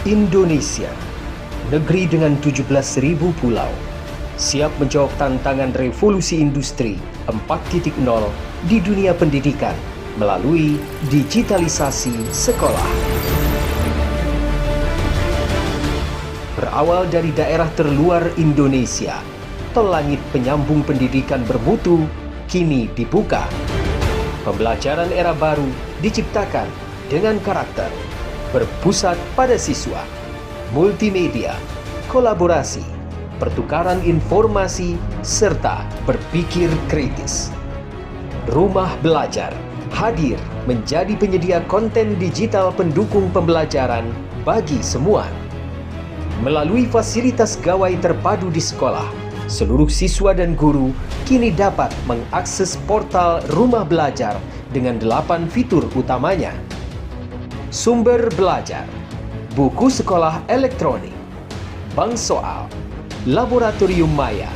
Indonesia, negeri dengan 17.000 pulau, siap menjawab tantangan revolusi industri 4.0 di dunia pendidikan melalui digitalisasi sekolah. Berawal dari daerah terluar Indonesia, tol langit penyambung pendidikan bermutu kini dibuka. Pembelajaran era baru diciptakan dengan karakter, berpusat pada siswa, multimedia, kolaborasi, pertukaran informasi, serta berpikir kritis. Rumah Belajar hadir menjadi penyedia konten digital pendukung pembelajaran bagi semua. Melalui fasilitas gawai terpadu di sekolah, seluruh siswa dan guru kini dapat mengakses portal Rumah Belajar dengan 8 fitur utamanya. Sumber belajar, buku sekolah elektronik, bank soal, laboratorium maya,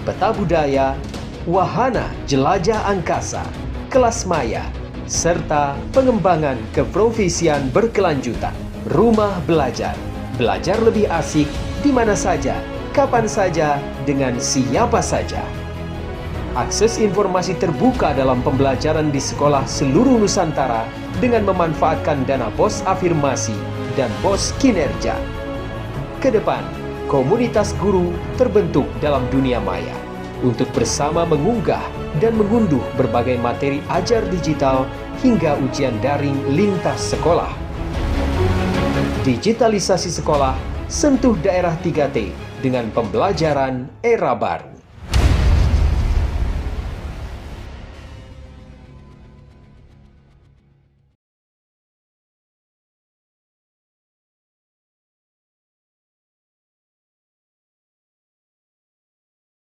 peta budaya, wahana jelajah angkasa, kelas maya, serta pengembangan keprofesian berkelanjutan. Rumah Belajar, belajar lebih asik di mana saja, kapan saja, dengan siapa saja. Akses informasi terbuka dalam pembelajaran di sekolah seluruh Nusantara dengan memanfaatkan dana BOS afirmasi dan BOS kinerja. Kedepan, komunitas guru terbentuk dalam dunia maya untuk bersama mengunggah dan mengunduh berbagai materi ajar digital hingga ujian daring lintas sekolah. Digitalisasi sekolah, sentuh daerah 3T dengan pembelajaran era baru.